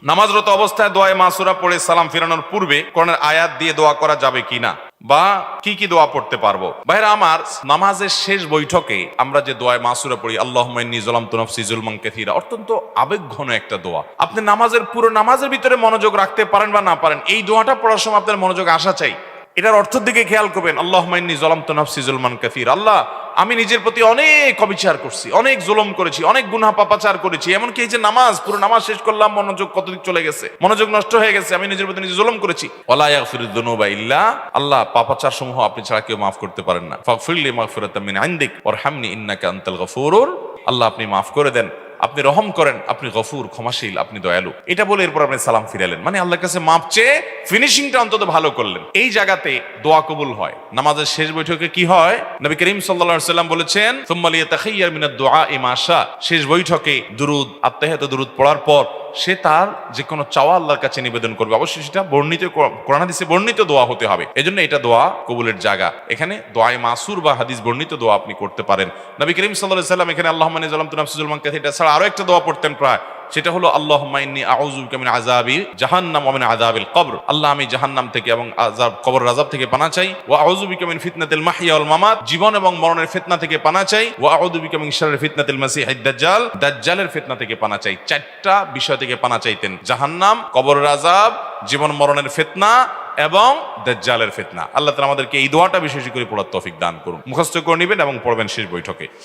নামাজরত অবস্থায় দোয়ায়ে মাসুরা পড়ে সালাম ফিরানোর পূর্বে কোরআনের আয়াত দিয়ে দোয়া করা যাবে কিনা বা কি কি দোয়া পড়তে পারবো? ভাইরা আমার, নামাজের শেষ বৈঠকে আমরা যে দোয়ায়ে মাসুরা পড়ি, আল্লাহুম্মা ইন্নী যালামতু নাফসি যুলমান কাসীরা, অত্যন্ত আবেগঘন একটা দোয়া। আপনি পুরো নামাজের ভিতরে মনোযোগ রাখতে পারেন বা না পারেন, এই দোয়াটা পড়ার সময় আপনার মনোযোগ আসা চাই। এটার অর্থের দিকে খেয়াল করবেন। আল্লাহুম্মা ইন্নী যালামতু নাফসি যুলমান কাসীরা, আল্লাহ আমি নিজের প্রতি অনেক অবিচার করছি, অনেক জুলুম করেছি, অনেক গুনাহ পাপাচার করেছি। এমনকি এই যে পুরো নামাজ শেষ করলাম, মনোযোগ কতদিক চলে গেছে, মনোযোগ নষ্ট হয়ে গেছে, আমি নিজের প্রতি নিজে জুলুম করেছি। ওয়ালা ইয়াগফিরুয যুনুবা ইল্লা আল্লাহ, পাপাচার সমূহ আপনি ছাড়া কেউ মাফ করতে পারেন না। ফাগফিরলি মাগফিরাতাম মিন ইনদিক ওয়ারহামনি ইন্নাকা আনতাল গফুরুর, আল্লাহ আপনি মাফ করে দেন, আপনি রহম করেন, আপনি গফুর, ক্ষমাশীল, আপনি দয়ালু। এটা বলে এরপর আপনি সালাম ফিরালেন, মানে আল্লাহর কাছে মাপ চেয়ে ফিনিশিংটা অন্তত ভালো করলেন। এই জায়গাতে দোয়া কবুল হয়। নামাজের শেষ বৈঠকে কি হয়? নবী করিম সাল্লাল্লাহু আলাইহি ওয়াসাল্লাম বলেছেন, সুম্মা লিয়াতাখাইয়ার মিনাদ দুআই মা শা। শেষ বৈঠকে দুরুদ, আত্তাহিয়াতু দুরুদ পড়ার পর সে তার যে কোনো চাওয়া আল্লাহর কাছে নিবেদন করবে। অবশ্যই সেটা বর্ণিত কোরআন হাদিসে বর্ণিত দোয়া হতে হবে। এজন্য এটা দোয়া কবুলের জায়গা। এখানে দোয়ায়ে মাসুর বা হাদিস বর্ণিত দোয়া আপনি করতে পারেন। নবী করিম সাল্লাল্লাহু আলাইহি ওয়াসাল্লাম এখানে আল্লাহুম্মা ইন্নী যালামতু নাফসি যুলমান কাসীরা ছাড়া আরো একটা দোয়া পড়তেন প্রায়, সেটা হলো আল্লাহুম্মা ইন্নী আউযু বিকা মিন আযাবি জাহান্নাম ওয়া মিন আযাবিল কবর। আল্লাহ আমি জাহান্নাম থেকে এবং কবরের আযাব থেকে পানাহ চাই। ওয়া আউযু বিকা মিন ফিতনাতিল মাহইয়া ওয়াল মামাত, জীবন এবং মরণের ফিতনা থেকে পানাহ চাই। ওয়া আউযু বিকা মিন শাররি ফিতনাতিল মাসিহিদ দাজ্জাল, দাজ্জালের ফিতনা থেকে পানাহ চাই। চারটা বিষয় থেকে পানাহ চাইতেন: জাহান্নাম, কবরের আযাব, জীবন মরণের ফিতনা এবং দাজ্জালের ফিতনা। আল্লাহ তাআলা আমাদেরকে এই দোয়াটা বিশেষ করে পড়ার তৌফিক দান করুন। মুখস্থ করে নেবেন এবং পড়বেন শেষ বৈঠকে।